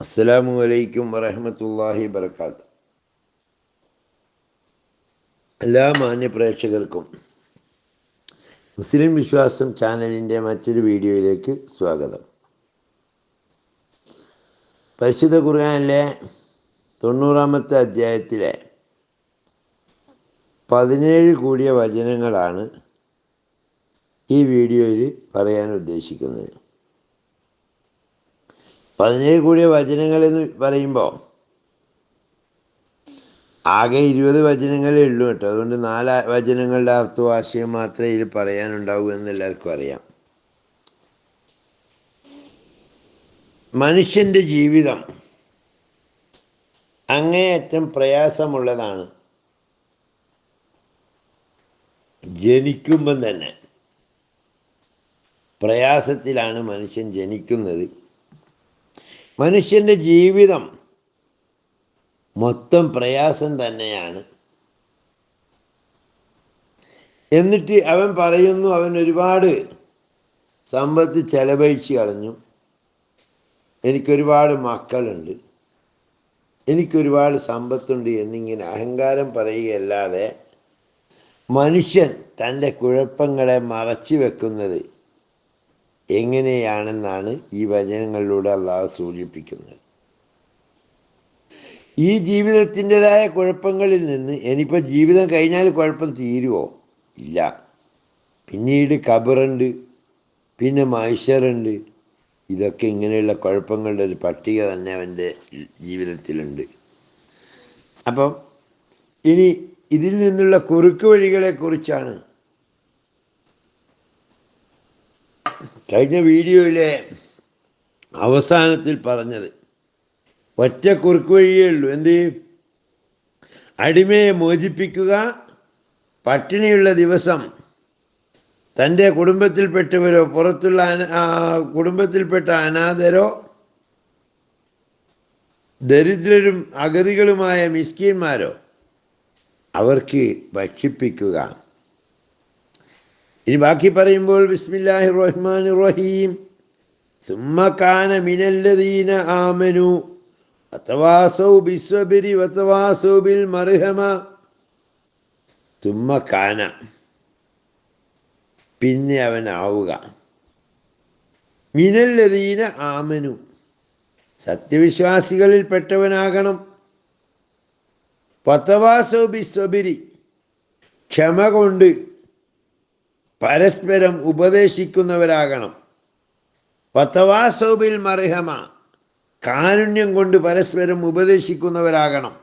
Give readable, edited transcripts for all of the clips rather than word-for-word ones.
അസ്സലാമു അലൈക്കും വറഹ്മത്തുള്ളാഹി വബറകാതുഹു. എല്ലാ മാന്യ പ്രേക്ഷകർക്കും മുസ്ലിം വിശ്വാസം ചാനലിൻ്റെ മറ്റൊരു വീഡിയോയിലേക്ക് സ്വാഗതം. പരിശുദ്ധ ഖുർആനിലെ 90-ാമത്തെ അധ്യായത്തിലെ 17 കൂടിയ വചനങ്ങളാണ് ഈ വീഡിയോയിൽ പറയാൻ ഉദ്ദേശിക്കുന്നത്. 17 കൂടിയ വചനങ്ങളെന്ന് പറയുമ്പോൾ ആകെ 20 വചനങ്ങളേ ഉള്ളൂ കേട്ടോ. അതുകൊണ്ട് 4 വചനങ്ങളുടെ അർത്ഥവും ആശയം മാത്രമേ ഇതിൽ പറയാനുണ്ടാവൂ എന്ന് എല്ലാവർക്കും അറിയാം. മനുഷ്യൻ്റെ ജീവിതം അങ്ങേയറ്റം പ്രയാസമുള്ളതാണ്. ജനിക്കുമ്പം തന്നെ പ്രയാസത്തിലാണ് മനുഷ്യൻ ജനിക്കുന്നത്. മനുഷ്യൻ്റെ ജീവിതം മൊത്തം പ്രയാസം തന്നെയാണ്. എന്നിട്ട് അവൻ പറയുന്നു, അവൻ ഒരുപാട് സമ്പത്ത് ചെലവഴിച്ച് കളഞ്ഞു, എനിക്കൊരുപാട് മക്കളുണ്ട്, എനിക്കൊരുപാട് സമ്പത്തുണ്ട് എന്നിങ്ങനെ അഹങ്കാരം പറയുകയല്ലാതെ മനുഷ്യൻ തൻ്റെ കുഴപ്പങ്ങളെ മറച്ചു വെക്കുന്നത് എങ്ങനെയാണെന്നാണ് ഈ വചനങ്ങളിലൂടെ അള്ളാഹു സൂചിപ്പിക്കുന്നത്. ഈ ജീവിതത്തിൻ്റെതായ കുഴപ്പങ്ങളിൽ നിന്ന് ഇനിയിപ്പോൾ ജീവിതം കഴിഞ്ഞാൽ കുഴപ്പം തീരുമോ? ഇല്ല. പിന്നീട് ഖബറുണ്ട്, പിന്നെ മഹ്ശറുണ്ട്. ഇതൊക്കെ ഇങ്ങനെയുള്ള കുഴപ്പങ്ങളുടെ ഒരു പട്ടിക തന്നെ അവൻ്റെ ജീവിതത്തിലുണ്ട്. അപ്പം ഇനി ഇതിൽ നിന്നുള്ള കുറുക്ക് വഴികളെക്കുറിച്ചാണ് കഴിഞ്ഞ വീഡിയോയിലെ അവസാനത്തിൽ പറഞ്ഞത്. ഒറ്റ കുറുക്ക് വഴിയേ ഉള്ളൂ. എന്ത്? അടിമയെ മോചിപ്പിക്കുക, പട്ടിണിയുള്ള ദിവസം തൻ്റെ കുടുംബത്തിൽപ്പെട്ടവരോ പുറത്തുള്ള കുടുംബത്തിൽപ്പെട്ട അനാഥരോ ദരിദ്രരും അഗതികളുമായ മിസ്കീന്മാരോ അവർക്ക് ഭക്ഷിപ്പിക്കുക. ഇനി ബാക്കി പറയുമ്പോൾ ബിസ്മില്ലാഹിർ റഹ്മാനിർ റഹീം സുമ്മ കാന മിനല്ലദീന ആമനു വതവാസൗ ബിസ്സബ്രി വതവാസൗ ബിൽ മർഹമ. സുമ്മ കാന, പിന്നെ അവനാവുക, മിനല്ലദീന ആമനു, സത്യവിശ്വാസികളിൽപ്പെട്ടവനാകണം, വതവാസൗ ബിസ്സബ്രി, ക്ഷമ കൊണ്ട് പരസ്പരം ഉപദേശിക്കുന്നവരാകണം, വതവാസൗ ബിൽ മർഹമ, കാരുണ്യം കൊണ്ട് പരസ്പരം ഉപദേശിക്കുന്നവരാകണം.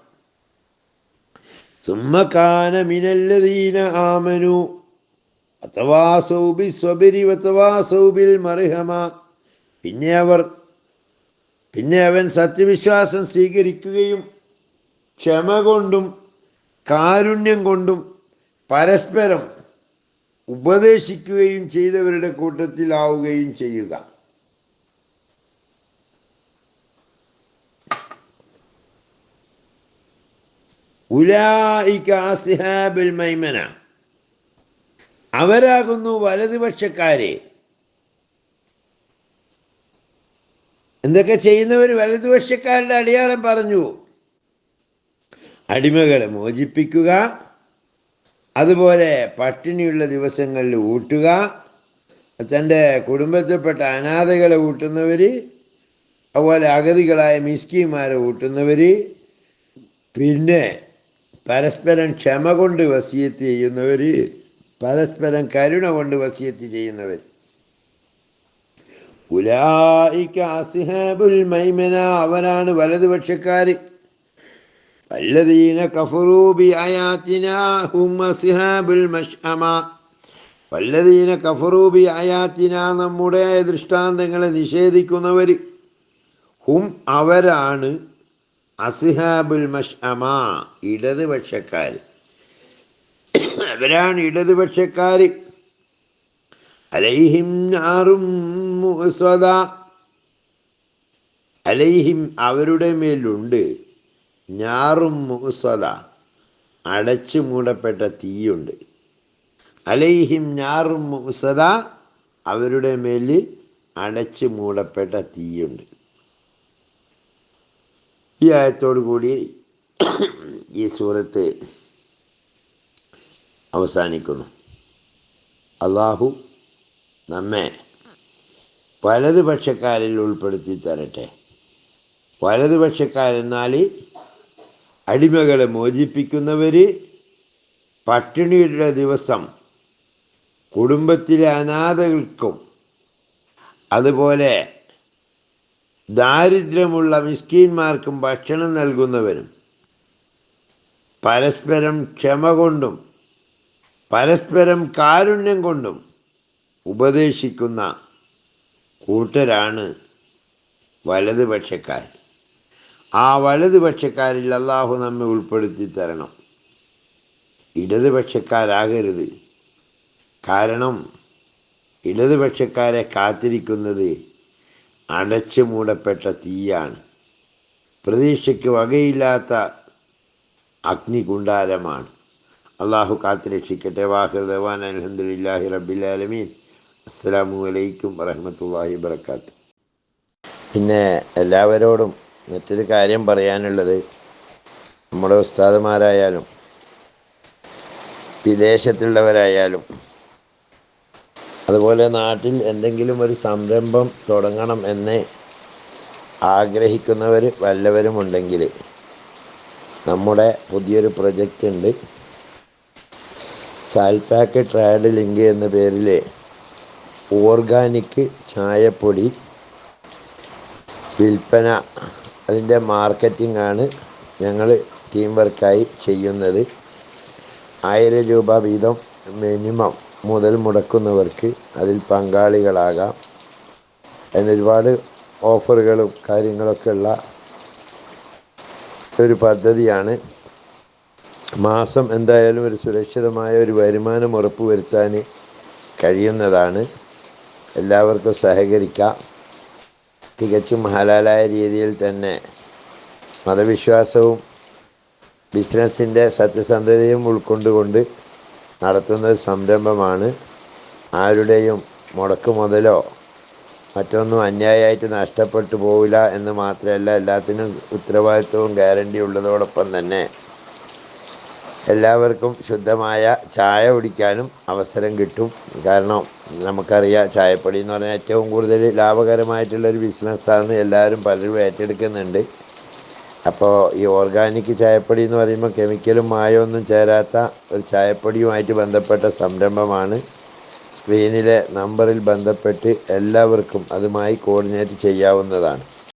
സുമ്മ കാന മിനല്ലദീന ആമനു വതവാസൗ ബിസ്സബ്രി വതവാസൗ ബിൽ മർഹമ, പിന്നെ അവൻ സത്യവിശ്വാസം സ്വീകരിക്കുകയും ക്ഷമ കൊണ്ടും കാരുണ്യം കൊണ്ടും പരസ്പരം ഉപദേശിക്കുകയും ചെയ്തവരുടെ കൂട്ടത്തിലാവുകയും ചെയ്യുക. ഉലൈക അസ്ഹാബുൽ മൈമന, അവരാകുന്നു വലതുപക്ഷക്കാരെ. എന്തൊക്കെ ചെയ്യുന്നവർ? വലതുപക്ഷക്കാരുടെ അടയാളം പറഞ്ഞു. അടിമകളെ മോചിപ്പിക്കുക, അതുപോലെ പട്ടിണിയുള്ള ദിവസങ്ങളിൽ ഊട്ടുക, തൻ്റെ കുടുംബത്തിൽപ്പെട്ട അനാഥകളെ ഊട്ടുന്നവർ, അതുപോലെ അഗതികളായ മിസ്കീന്മാരെ ഊട്ടുന്നവർ, പിന്നെ പരസ്പരം ക്ഷമ കൊണ്ട് വസിയത്ത് ചെയ്യുന്നവർ, പരസ്പരം കരുണ കൊണ്ട് വസിയത്ത് ചെയ്യുന്നവർ. ഉലൈക അസ്ഹാബുൽ മൈമന, അവരാണ് വലതുപക്ഷക്കാർ. വല്ലദീന കഫറൂ ബിആയാതിനാ ഹും അസ്ഹാബുൽ മശ്അമ, വല്ലദീന കഫറൂ ബിആയാതിനാ, നമ്മുടെ ദൃഷ്ടാന്തങ്ങളെ നിഷേധിക്കുന്നവർ, ഹും അവരാണ്, അസ്ഹാബുൽ മശ്അമ, ഇടതുപക്ഷക്കാർ. അവരാണ് ഇടതുപക്ഷക്കാർ. അലൈഹിം നാറും മുഅ്സദ, അലൈഹിം അവരുടെ മേലുണ്ട്, നാറും മുഅ്സദ, അടച്ചു മൂടപ്പെട്ട തീയുണ്ട്. അലൈഹിം നാറും മുഅ്സദ, അവരുടെ മേൽ അടച്ചു മൂടപ്പെട്ട തീയുണ്ട്. ഈ ആയത്തോടു കൂടി ഈ സൂറത്ത് അവസാനിക്കുന്നു. അള്ളാഹു നമ്മെ വലതുപക്ഷക്കാരിൽ ഉൾപ്പെടുത്തി തരട്ടെ. വലതുപക്ഷക്കാരെന്നാൽ അടിമകളെ മോചിപ്പിക്കുന്നവർ, പട്ടിണിയുടെ ദിവസം കുടുംബത്തിലെ അനാഥകൾക്കും അതുപോലെ ദാരിദ്ര്യമുള്ള മിസ്കീന്മാർക്കും ഭക്ഷണം നൽകുന്നവരും, പരസ്പരം ക്ഷമ കൊണ്ടും പരസ്പരം കാരുണ്യം കൊണ്ടും ഉപദേശിക്കുന്ന കൂട്ടരാണ് വലതുപക്ഷക്കാർ. ആ വലതുപക്ഷക്കാരിൽ അള്ളാഹു നമ്മെ ഉൾപ്പെടുത്തി തരണം. ഇടതുപക്ഷക്കാരാകരുത്. കാരണം ഇടതുപക്ഷക്കാരെ കാത്തിരിക്കുന്നത് അടച്ചു മൂടപ്പെട്ട തീയാണ്, പ്രതീക്ഷയ്ക്ക് വകയില്ലാത്ത അഗ്നികുണ്ടാരമാണ്. അള്ളാഹു കാത്തുരക്ഷിക്കട്ടെ. വാഹിർ ദവാന അൽഹംദുലില്ലാഹി റബ്ബിൽ ആലമീൻ. അസ്സലാമു അലൈക്കും വറഹ്മത്തുള്ളാഹി വബറകാതുഹു. പിന്നെ എല്ലാവരോടും മറ്റൊരു കാര്യം പറയാനുള്ളത്, നമ്മുടെ ഉസ്താദുമാരായാലും വിദേശത്തുള്ളവരായാലും അതുപോലെ നാട്ടിൽ എന്തെങ്കിലും ഒരു സംരംഭം തുടങ്ങണം എന്ന് ആഗ്രഹിക്കുന്നവർ വല്ലവരുമുണ്ടെങ്കിൽ നമ്മുടെ പുതിയൊരു പ്രൊജക്റ്റ് ഉണ്ട്. സാൽപാക്ക് ട്രേഡ് ലിങ്ക് എന്ന പേരിൽ ഓർഗാനിക് ചായപ്പൊടി വിൽപ്പന, അതിൻ്റെ മാർക്കറ്റിംഗ് ആണ് ഞങ്ങൾ ടീം വർക്കായി ചെയ്യുന്നത്. 1000 രൂപ വീതം മിനിമം മുതൽ മുടക്കുന്നവർക്ക് അതിൽ പങ്കാളികളാകാം. അതിന് ഒരുപാട് ഓഫറുകളും കാര്യങ്ങളൊക്കെ ഉള്ള ഒരു പദ്ധതിയാണ്. മാസം എന്തായാലും ഒരു സുരക്ഷിതമായ ഒരു വരുമാനം ഉറപ്പുവരുത്താൻ കഴിയുന്നതാണ്. എല്ലാവർക്കും സഹകരിക്കാം. തികച്ചും ഹലാലായ രീതിയിൽ തന്നെ മതവിശ്വാസവും ബിസിനസ്സിൻ്റെ സത്യസന്ധതയും ഉൾക്കൊണ്ടുകൊണ്ട് നടത്തുന്ന ഒരു സംരംഭമാണ്. ആരുടെയും മുടക്ക് മുതലോ മറ്റൊന്നും അന്യായമായിട്ട് നഷ്ടപ്പെട്ടു പോവില്ല എന്ന് മാത്രമല്ല, എല്ലാത്തിനും ഉത്തരവാദിത്വവും ഗ്യാരണ്ടി ഉള്ളതോടൊപ്പം തന്നെ എല്ലാവർക്കും ശുദ്ധമായ ചായ കുടിക്കാനും അവസരം കിട്ടും. കാരണം നമുക്കറിയാം, ചായപ്പൊടി എന്ന് പറഞ്ഞാൽ ഏറ്റവും കൂടുതൽ ലാഭകരമായിട്ടുള്ളൊരു ബിസിനസ്സാണ്. എല്ലാവരും പലരും ഏറ്റെടുക്കുന്നുണ്ട്. അപ്പോൾ ഈ ഓർഗാനിക് ചായപ്പൊടി എന്ന് പറയുമ്പോൾ കെമിക്കലും മായമൊന്നും ചേരാത്ത ഒരു ചായപ്പൊടിയുമായിട്ട് ബന്ധപ്പെട്ട സംരംഭമാണ്. സ്ക്രീനിലെ നമ്പറിൽ ബന്ധപ്പെട്ട് എല്ലാവർക്കും അതുമായി കോർഡിനേറ്റ് ചെയ്യാവുന്നതാണ്.